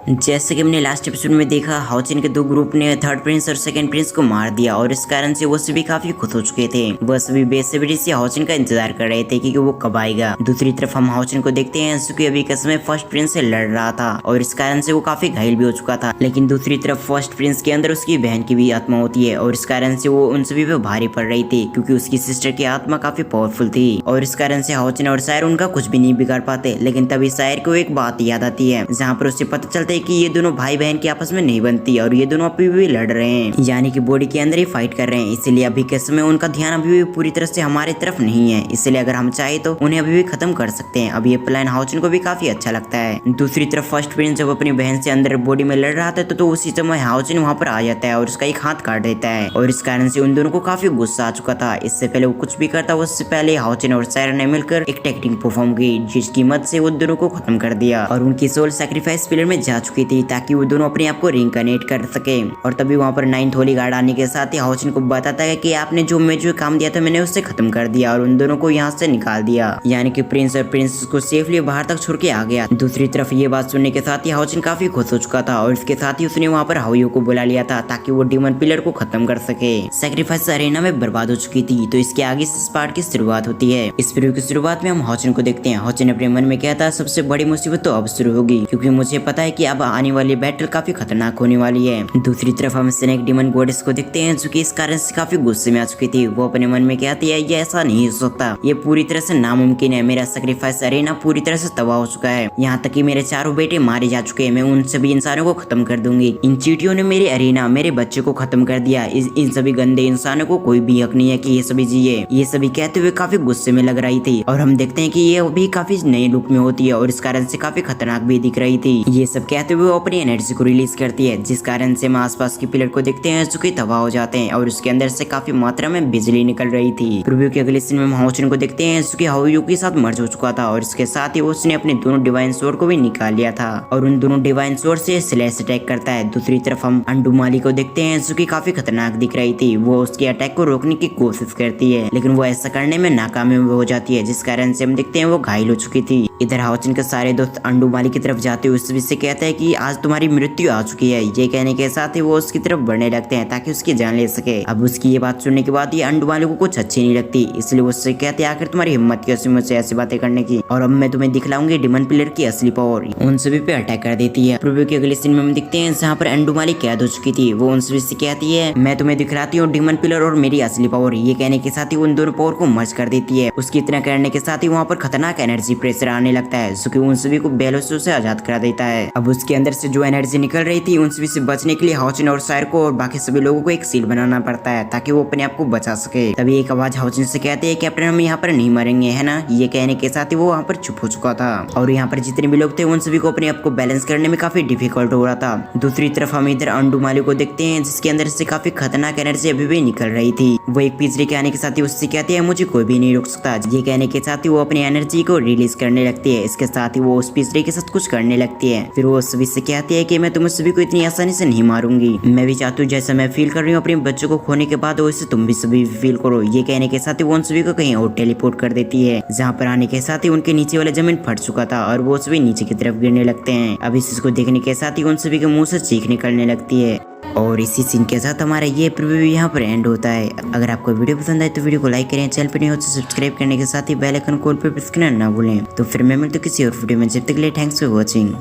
जैसे कि हमने लास्ट एपिसोड में देखा, हाओचिन के दो ग्रुप ने थर्ड प्रिंस और सेकंड प्रिंस को मार दिया और इस कारण से वो सभी काफी खुश हो चुके थे। वह सभी बेसब्री से हाओचिन का इंतजार कर रहे थे कि वो कब आएगा। दूसरी तरफ हम हाओचिन को देखते हैं जो अभी के समय फर्स्ट प्रिंस से लड़ रहा था और इस कारण से वो काफी घायल भी हो चुका था। लेकिन दूसरी तरफ फर्स्ट प्रिंस के अंदर उसकी बहन की भी आत्मा होती है और इस कारण से वो उन सभी पे भारी पड़ रही थी क्योंकि उसकी सिस्टर की आत्मा काफी पावरफुल थी और इस कारण से हाओचिन और सायर उनका कुछ भी नहीं बिगाड़ पाते। लेकिन तभी सायर को एक बात याद आती है जहाँ पर उसे पता चलता है कि ये दोनों भाई बहन की आपस में नहीं बनती और ये दोनों अभी भी लड़ रहे हैं, यानी कि बॉडी के अंदर ही फाइट कर रहे हैं। इसलिए अभी के समय उनका ध्यान अभी भी पूरी तरह से हमारे तरफ नहीं है। इसलिए अगर हम चाहे तो उन्हें अभी भी खत्म कर सकते हैं। अब ये प्लान हाओचिन को भी काफी अच्छा लगता है। दूसरी तरफ फर्स्ट प्रिंस जब अपनी बहन से अंदर बॉडी में लड़ रहा था तो उसी समय हाओचिन वहाँ पर आ जाता है और उसका एक हाथ काट देता है और इस कारण से उन दोनों को काफी गुस्सा आ चुका था। इससे पहले वो कुछ भी करता उससे पहले हाओचिन और सायर ने मिलकर एक टेक्निक परफॉर्म की जिसकी मदद से वो दोनों को खत्म कर दिया और उनकी सोल सैक्रिफाइस पिलर में जा चुकी थी ताकि वो दोनों अपने आप को रिइंकार्नेट कर सके। और तभी वहाँ पर नाइन्थ होली गार्ड आने के साथ ही हाओचिन को बताता है कि आपने जो काम दिया था मैंने उससे खत्म कर दिया और उन दोनों को यहाँ से निकाल दिया, यानी कि प्रिंस और प्रिंसेस को सेफली बाहर तक छोड़ के आ गया। दूसरी तरफ ये बात सुनने के साथ ही हाओचिन काफी खुश हो चुका था और इसके साथ ही उसने वहाँ पर हाओयू को बुला लिया था ताकि वो डीमन पिलर को खत्म कर सके। सैक्रिफाइस अरेना में बर्बाद हो चुकी थी तो इसके आगे इस पार्ट की शुरुआत होती है। इस वीडियो की शुरुआत में हम हाओचिन को देखते हैं। हाओचिन अपने मन में कहता है सबसे बड़ी मुसीबत तो अब शुरू होगी क्योंकि मुझे पता है कि अब आने वाली बैटल काफी खतरनाक होने वाली है। दूसरी तरफ हम स्नेक डीमन गॉडेस को देखते हैं जो कि इस कारण से काफी गुस्से में आ चुकी थी। वो अपने मन में कहती है ये ऐसा नहीं हो सकता, ये पूरी तरह से नामुमकिन है। मेरा सैक्रिफाइस अरेना पूरी तरह से तबाह हो चुका है, यहाँ तक कि मेरे चारों बेटे मारे जा चुके हैं। मैं उन सभी इंसानों को खत्म कर दूंगी। इन चींटियों ने मेरे अरेना मेरे बच्चे को खत्म कर दिया। इन सभी गंदे इंसानों को कोई भी हक नहीं है कि ये सभी जिए। ये सभी कहते हुए काफी गुस्से में लग रही थी और हम देखते हैं कि ये भी काफी नए लुक में होती है और इस कारण से काफी खतरनाक भी दिख रही थी। ये सब कहते हुए वो अपनी एनर्जी को रिलीज करती है जिस कारण से हम आसपास के पिलर को देखते हैं जो कि तबाह हो जाते हैं और उसके अंदर से काफी मात्रा में बिजली निकल रही थी। प्रीव्यू के अगले सीन में हम हाओचिन को देखते हैं जो कि हाओयू के साथ मर्ज हो चुका था और इसके साथ ही उसने अपने दोनों डिवाइन स्वॉर्ड को भी निकाल लिया था और उन दोनों डिवाइन स्वॉर्ड से स्लैश अटैक करता है। दूसरी तरफ हम अंडुमाली को देखते हैं जो कि काफी खतरनाक दिख रही थी। वो उसके अटैक को रोकने की कोशिश करती है लेकिन वो ऐसा करने में नाकामयाब हो जाती है जिस कारण से हम देखते हैं वो घायल हो चुकी थी। इधर हाओचिन के सारे दोस्त अंडुमाली की तरफ जाते हुए उससे कहते हैं कि आज तुम्हारी मृत्यु आ चुकी है। ये कहने के साथ ही वो उसकी तरफ बढ़ने लगते हैं ताकि उसकी जान ले सके। अब उसकी ये बात सुनने के बाद ये अंडुमाली को कुछ अच्छी नहीं लगती, इसलिए वो उससे कहते हैं आखिर तुम्हारी हिम्मत कैसे मुझसे ऐसी बातें करने की और अब मैं तुम्हें दिखलाऊंगी डीमन पिलर की असली पावर। उन सभी पे अटैक कर देती है। प्रीव्यू के अगले सीन में हम दिखते हैं जहाँ पर अंडुमाली कैद हो चुकी थी। वो उन सभी से कहती है मैं तुम्हें दिखलाती हूँ डीमन पिलर और मेरी असली पावर। ये कहने के साथ ही उन दोनों पावर को मर्ज कर देती है। उसकी इतना करने के साथ ही वहाँ पर खतरनाक एनर्जी प्रेशर आने लगता है जो कि उन सभी को बेहोशी से आजाद करा देता है। अब उसके अंदर से जो एनर्जी निकल रही थी उन सभी से बचने के लिए हाओचिन और सायर को और बाकी सभी लोगों को एक सील बनाना पड़ता है ताकि वो अपने आप को बचा सके। तभी एक आवाज हाओचिन से कहती है कैप्टन हम यहाँ पर नहीं मरेंगे है ना। ये कहने के साथ ही वो वहाँ पर चुप हो चुका था और यहाँ पर जितने भी लोग थे उन सभी को अपने आप को बैलेंस करने में काफी डिफिकल्ट हो रहा था। दूसरी तरफ हम इधर अंडुमाली को देखते हैं जिसके अंदर से काफी खतरनाक एनर्जी अभी भी निकल रही थी। वो एक पिंजरे के आने के साथ ही उससे कहती है मुझे कोई भी नहीं रोक सकता। ये कहने के साथ ही वो अपनी एनर्जी को रिलीज करने लगती है। इसके साथ ही वो उस पिंजरे के साथ कुछ करने लगती है। फिर वो सभी से कहती है कि मैं तुम सभी को इतनी आसानी से नहीं मारूंगी। मैं भी चाहती हूँ जैसा मैं फील कर रही हूँ अपने बच्चों को खोने के बाद वैसे तुम भी सभी फील करो। ये कहने के साथ ही वो उन सभी को कहीं और टेलीपोर्ट कर देती है जहाँ पर आने के साथ ही उनके नीचे वाला जमीन फट चुका था और वो सभी नीचे की तरफ गिरने लगते हैं। अब इस चीज को देखने के साथ ही उन सभी के मुंह से चीख निकलने लगती है और इसी सीन के साथ हमारा ये प्रीव्यू यहाँ पर एंड होता है। अगर आपको वीडियो पसंद आए तो वीडियो को लाइक करें, चैनल पर नहीं हो तो सब्सक्राइब करने के साथ ही बेल आइकन कॉल पर प्रेस करना ना भूलें। तो फिर मैं मिलता हूं किसी और वीडियो में, जब तक के लिए थैंक्स फॉर वॉचिंग।